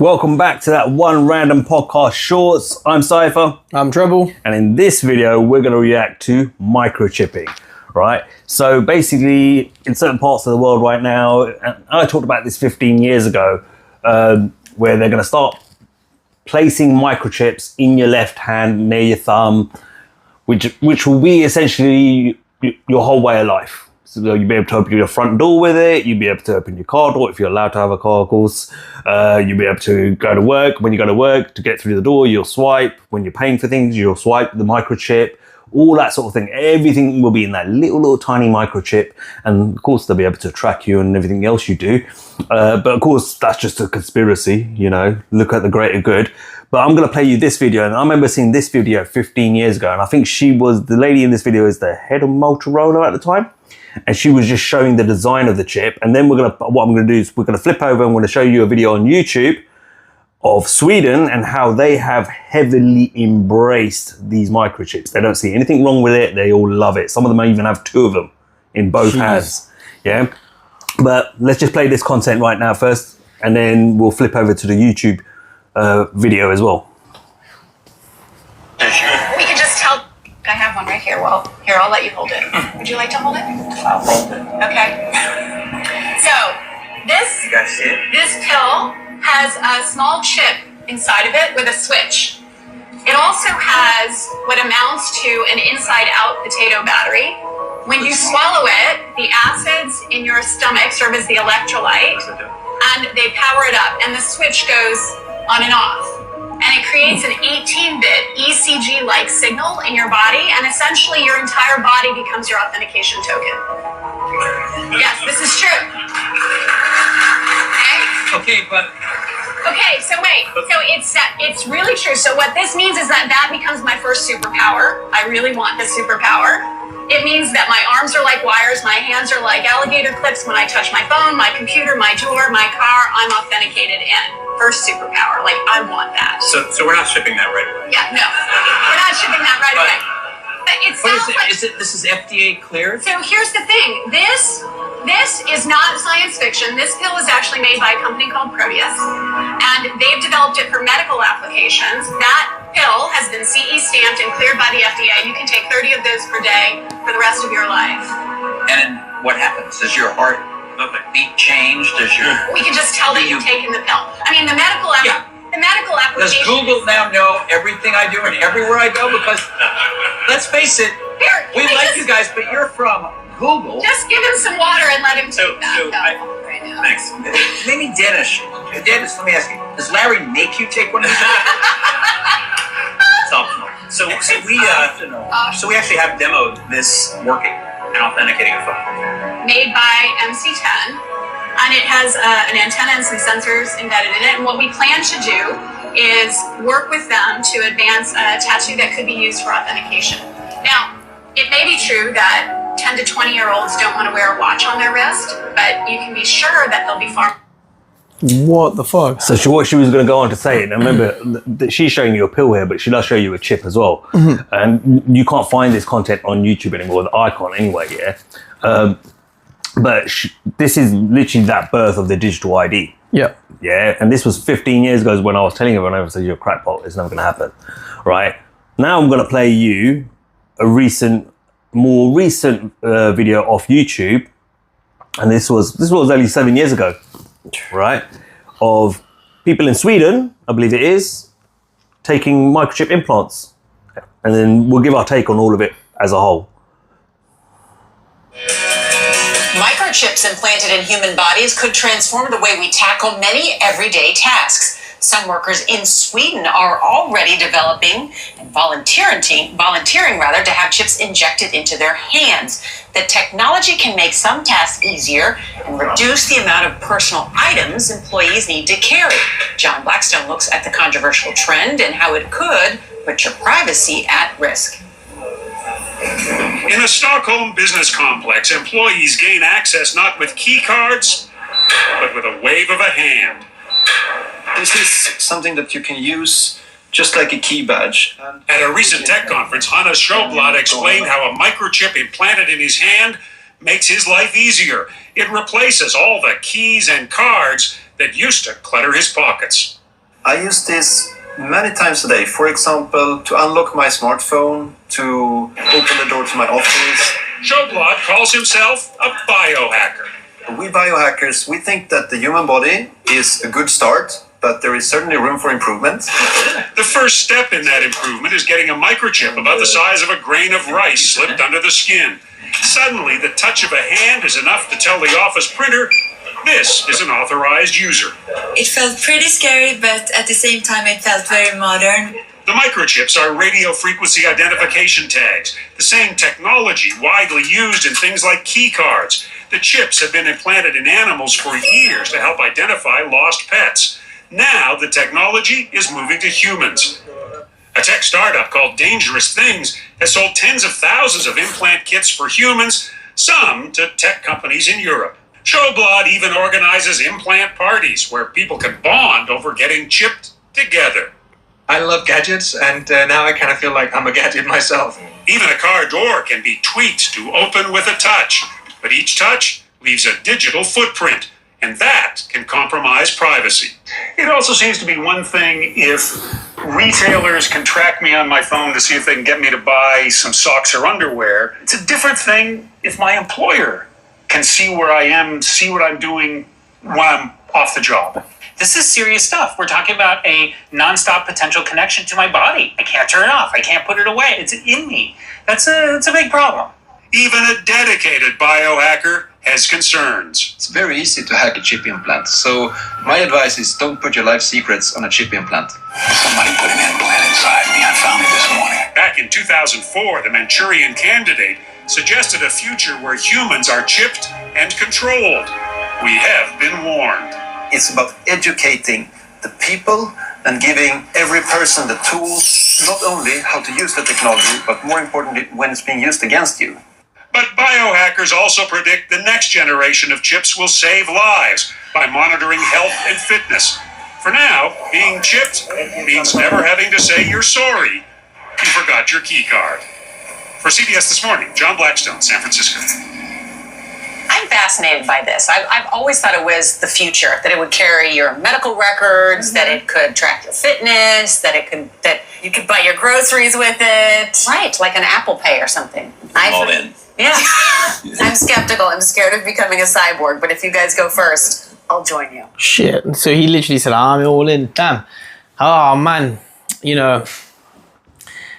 Welcome back to that one random podcast shorts. I'm Cypher. I'm Treble. And in this video, we're going to react to microchipping, right? So basically, in certain parts of the world right now, and I talked about this 15 years ago, where they're going to start placing microchips in your left hand near your thumb, which will be essentially your whole way of life. So you'll be able to open your front door with it. You'll be able to open your car door if you're allowed to have a car, of course. You'll be able to go to work. When you go to work, to get through the door, you'll swipe. When you're paying for things, you'll swipe the microchip. All that sort of thing. Everything will be in that little tiny microchip. And of course, they'll be able to track you and everything else you do. But of course, that's just a conspiracy, you know, look at the greater good. But I'm going to play you this video. And I remember seeing this video 15 years ago. And I think the lady in this video is the head of Motorola at the time. And she was just showing the design of the chip. And then what I'm going to do is we're going to flip over and I'm going to show you a video on YouTube of Sweden and how they have heavily embraced these microchips. They don't see anything wrong with it. They all love it. Some of them even have two of them in both hands. Yeah. But let's just play this content right now first, and then we'll flip over to the YouTube video as well. We can just tell. I have one right here. Well, here, I'll let you hold it. Would you like to hold it? I'll hold it. Okay. So, You guys see it? this pill has a small chip inside of it with a switch. It also has what amounts to an inside-out potato battery. When you swallow it, the acids in your stomach serve as the electrolyte, and they power it up, and the switch goes on and off. And it creates an 18-bit ECG-like signal in your body, and essentially your entire body becomes your authentication token. Yes, this is true. Okay, but... Okay, so wait. So it's really true. So what this means is that becomes my first superpower. I really want this superpower. It means that my arms are like wires, my hands are like alligator clips. When I touch my phone, my computer, my door, my car, I'm authenticated in. First superpower. Like, I want that. So we're not shipping that right away? Yeah, no. We're not shipping that right away. But it sounds like... This is FDA cleared? So here's the thing. This is not science fiction. This pill is actually made by a company called Proteus, and they've developed it for medical applications. That pill has been CE stamped and cleared by the FDA. You can take 30 of those per day for the rest of your life. And what happens? Does your heart beat change? We can just tell that you've taken the pill. I mean, the medical application. Does Google now know everything I do and everywhere I go? Because let's face it, we like you guys, but you're from Google. Just give him some water and let him take that. Thanks. Maybe Dennis. Dennis, let me ask you, does Larry make you take one of these? It's optional. So we actually have demoed this working and authenticating a phone. Made by MC10, and it has an antenna and some sensors embedded in it. And what we plan to do is work with them to advance a tattoo that could be used for authentication. Now, it may be true that 10 to 20-year-olds don't want to wear a watch on their wrist, but you can be sure that they'll be far. What the fuck? So what she was going to go on to say, and remember that she's showing you a pill here, but she does show you a chip as well. Mm-hmm. And you can't find this content on YouTube anymore. I can't anyway, yeah. But this is literally that birth of the digital ID. Yeah. Yeah. And this was 15 years ago when I was telling everyone, I said, you're a crackpot. It's never going to happen. Right. Now I'm going to play you a more recent video off YouTube. And this was only 7 years ago. Right. Of people in Sweden, I believe it is, taking microchip implants. And then we'll give our take on all of it as a whole. Microchips implanted in human bodies could transform the way we tackle many everyday tasks. Some workers in Sweden are already developing and volunteering to have chips injected into their hands. The technology can make some tasks easier and reduce the amount of personal items employees need to carry. John Blackstone looks at the controversial trend and how it could put your privacy at risk. In a Stockholm business complex, employees gain access not with key cards, but with a wave of a hand. This is something that you can use just like a key badge. At a recent tech conference, Hannes Schroblad explained how a microchip implanted in his hand makes his life easier. It replaces all the keys and cards that used to clutter his pockets. I use this many times a day. For example, to unlock my smartphone, to open the door to my office. Joblot calls himself a biohacker. We biohackers, we think that the human body is a good start, but there is certainly room for improvement. The first step in that improvement is getting a microchip about the size of a grain of rice slipped under the skin. Suddenly, the touch of a hand is enough to tell the office printer, this is an authorized user. It felt pretty scary, but at the same time it felt very modern. The microchips are radio frequency identification tags, the same technology widely used in things like key cards. The chips have been implanted in animals for years to help identify lost pets. Now the technology is moving to humans. A tech startup called Dangerous Things has sold tens of thousands of implant kits for humans, some to tech companies in Europe. Showblad even organizes implant parties where people can bond over getting chipped together. I love gadgets, and now I kind of feel like I'm a gadget myself. Even a car door can be tweaked to open with a touch, but each touch leaves a digital footprint, and that can compromise privacy. It also seems to be one thing if retailers can track me on my phone to see if they can get me to buy some socks or underwear. It's a different thing if my employer can see where I am, see what I'm doing when I'm off the job. This is serious stuff. We're talking about a nonstop potential connection to my body. I can't turn it off. I can't put it away. It's in me. That's a big problem. Even a dedicated biohacker has concerns. It's very easy to hack a chip implant, so my advice is don't put your life secrets on a chip implant. Somebody put an implant inside me. I found it this morning. Back in 2004, the Manchurian Candidate suggested a future where humans are chipped and controlled. We have been warned. It's about educating the people and giving every person the tools, not only how to use the technology, but more importantly, when it's being used against you. But biohackers also predict the next generation of chips will save lives by monitoring health and fitness. For now, being chipped means never having to say you're sorry you forgot your key card. For CBS This Morning, John Blackstone, San Francisco. I'm fascinated by this. I've always thought it was the future, that it would carry your medical records, that it could track your fitness, that You could buy your groceries with it. right, like an Apple Pay or something. All in. Yeah. I'm skeptical. I'm scared of becoming a cyborg, but if you guys go first, I'll join you. Shit. So he literally said, I'm all in. Damn. Oh, man. You know,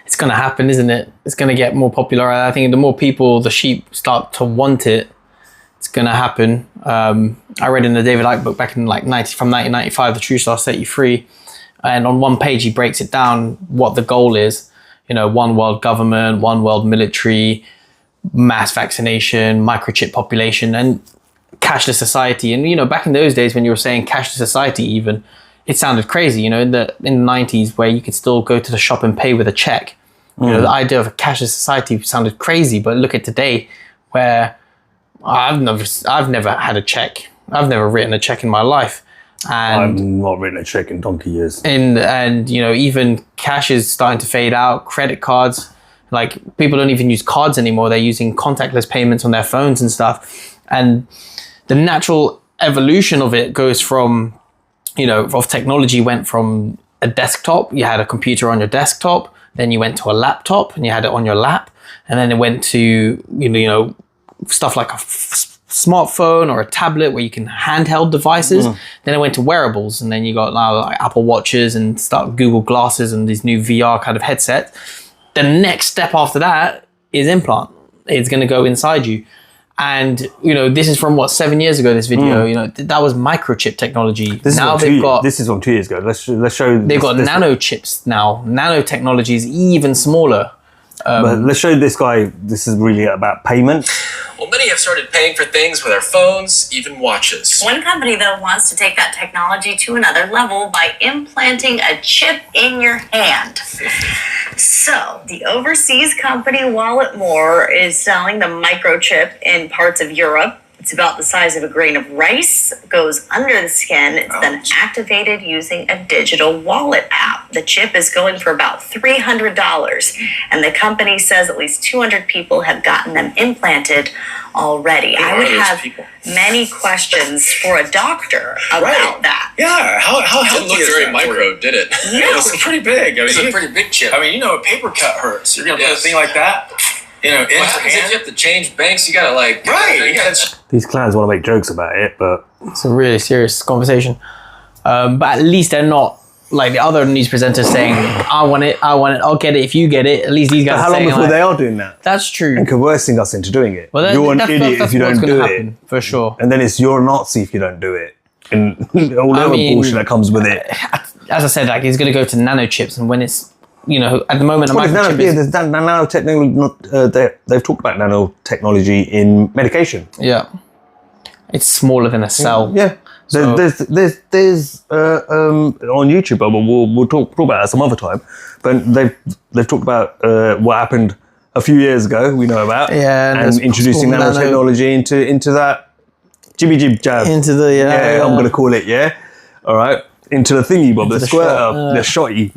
it's going to happen, isn't it? It's going to get more popular. I think the more people, the sheep, start to want it, it's going to happen. I read in the David Icke book back in from 1995, The Truth Shall Set You Free. And on one page, he breaks it down what the goal is. You know, one world government, one world military, mass vaccination, microchip population, and cashless society. And, you know, back in those days when you were saying cashless society even, it sounded crazy, you know, in the 90s where you could still go to the shop and pay with a check. You know, the idea of a cashless society sounded crazy, but look at today where I've never had a check. I've never written a check in my life. And I've not written a check in donkey years. And you know, even cash is starting to fade out. Credit cards, like people don't even use cards anymore. They're using contactless payments on their phones and stuff. And the natural evolution of it goes from, you know, of technology went from a desktop. You had a computer on your desktop. Then you went to a laptop and you had it on your lap. And then it went to, you know, stuff like a smartphone or a tablet where you can handheld devices. Then it went to wearables, and then you got now like Apple Watches and Google Glasses and these new VR kind of headsets. The next step after that is implant. It's going to go inside you. And, you know, this is from 7 years ago, this video, you know, that was microchip technology. This is from 2 years ago. Let's show. They've got nanochips now. Nanotechnology is even smaller. But let's show this guy. This is really about payment. Well, many have started paying for things with their phones, even watches. One company, though, wants to take that technology to another level by implanting a chip in your hand. So, the overseas company Walletmore is selling the microchip in parts of Europe. It's about the size of a grain of rice, goes under the skin. It's then activated using a digital wallet app. The chip is going for about $300, and the company says at least 200 people have gotten them implanted already. I would have many questions for a doctor about that. Yeah, how It healthy didn't look is very that micro, did it? Yeah, it was pretty big. It was a pretty big chip. I mean, a paper cut hurts. You're gonna put a thing like that, in what your happens if hand. you have to change banks? You gotta like These clowns want to make jokes about it, but It's a really serious conversation. But at least they're not like the other news presenters saying, I want it, I'll get it if you get it. At least these guys how are long saying, before like, they are doing that? That's true. And coercing us into doing it. Well, You're an idiot if you don't do it. For sure. And then it's you're a Nazi if you don't do it. And all the other bullshit that comes with it. As I said, like it's going to go to nanochips, and when it's, at the moment, a microchip is... nanotechnology. They've talked about nanotechnology in medication. Yeah. It's smaller than a cell. Yeah. So- There's on YouTube, but we'll talk about that some other time. But they've talked about what happened a few years ago. We know about and introducing nanotechnology into that jibby jib jab into the I'm gonna call it all right, into the thingy bob, the squirter, the shotty,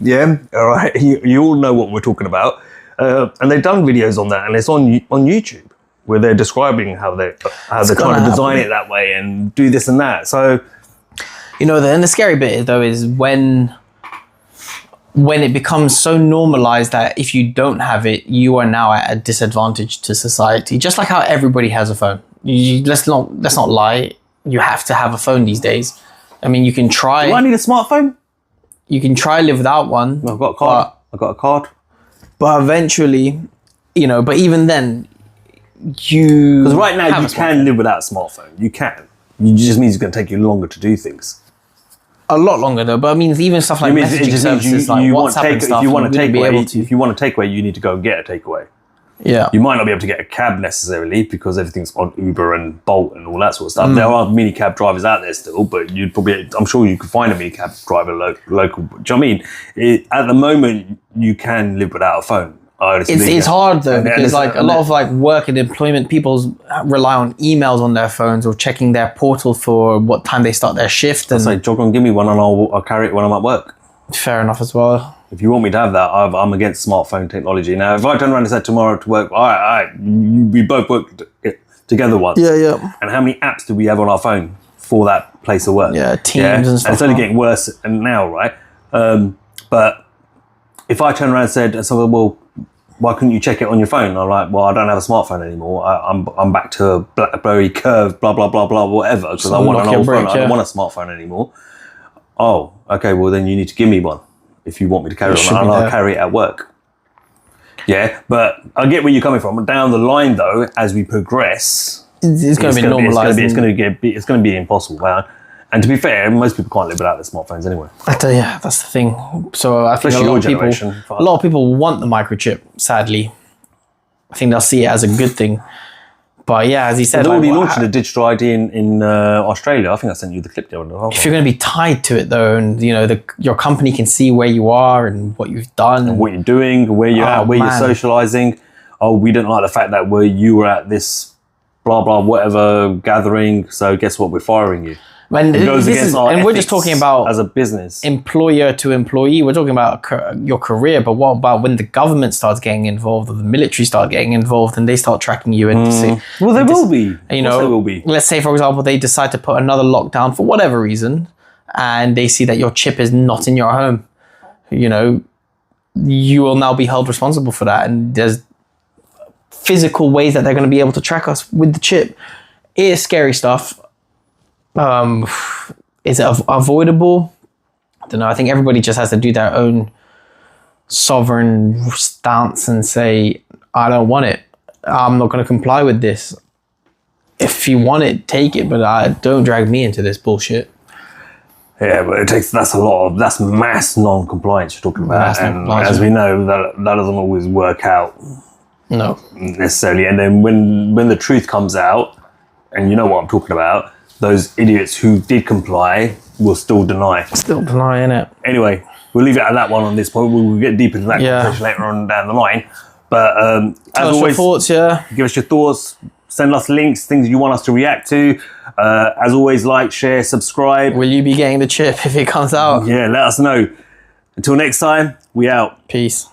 all right. You all know what we're talking about, and they've done videos on that, and it's on YouTube where they're describing how they're trying to design it that way and do this and that. So, and the scary bit though is when it becomes so normalized that if you don't have it, you are now at a disadvantage to society. Just like how everybody has a phone. Let's not lie. You have to have a phone these days. I mean, you can try. Do I need a smartphone? You can try live without one. I've got a card. I've got a card. But eventually, but even then, because right now you can live without a smartphone. You can. You just means it's going to take you longer to do things. A lot longer though. But I mean, even stuff like messaging services, like WhatsApp and stuff. If you want a takeaway, you need to go and get a takeaway. Yeah. You might not be able to get a cab necessarily because everything's on Uber and Bolt and all that sort of stuff. There are mini cab drivers out there still, but I'm sure you could find a mini cab driver local. Do you know what I mean? At the moment, you can live without a phone. It's hard though, because like a lot of like work and employment, people rely on emails on their phones or checking their portal for what time they start their shift. And say, jog on, give me one and I'll carry it when I'm at work. Fair enough as well. If you want me to have that, I'm against smartphone technology. Now, if I turn around and said tomorrow to work, all right, we both worked together once. Yeah. And how many apps do we have on our phone for that place of work? Yeah, Teams and stuff. And it's only getting worse now, right? But if I turn around and said, well, why couldn't you check it on your phone? I'm like, well, I don't have a smartphone anymore. I'm back to a BlackBerry Curve, blah, blah, blah, blah, whatever, because I want an old phone. I don't want a smartphone anymore. Oh, okay, well, then you need to give me one if you want me to carry it on, and I'll carry it at work. Yeah, but I get where you're coming from. Down the line, though, as we progress, it's going to be normalised. It's going to be impossible, man. And to be fair, most people can't live without their smartphones anyway. Yeah, that's the thing. So I think a lot of people want the microchip, sadly. I think they'll see it as a good thing. But yeah, as he said, they're already launching a digital ID in Australia. I think I sent you the clip there. If you're going to be tied to it though, and your company can see where you are and what you've done, and what you're doing, where you're at, where you're socializing. Oh, we don't like the fact that you were at this blah blah whatever gathering. So guess what? We're firing you. And we're just talking about as a business, employer to employee. We're talking about your career, but what about when the government starts getting involved or the military start getting involved and they start tracking you? And well, there will be. There will be. Let's say, for example, they decide to put another lockdown for whatever reason, and they see that your chip is not in your home. You will now be held responsible for that, and there's physical ways that they're going to be able to track us with the chip. It is scary stuff. Is it avoidable? I don't know. I think everybody just has to do their own sovereign stance and say, I don't want it. I'm not going to comply with this. If you want it, take it, but don't drag me into this bullshit. Yeah, but that's mass non-compliance you're talking about. And as we know, that doesn't always work out. No. Necessarily. And then when the truth comes out, and you know what I'm talking about, those idiots who did comply will still deny. Still denying it. Anyway, we'll leave it at that one on this point. We'll get deeper into that conversation later on down the line. But as always, your thoughts, give us your thoughts. Send us links, things you want us to react to. As always, like, share, subscribe. Will you be getting the chip if it comes out? Yeah, let us know. Until next time, we out. Peace.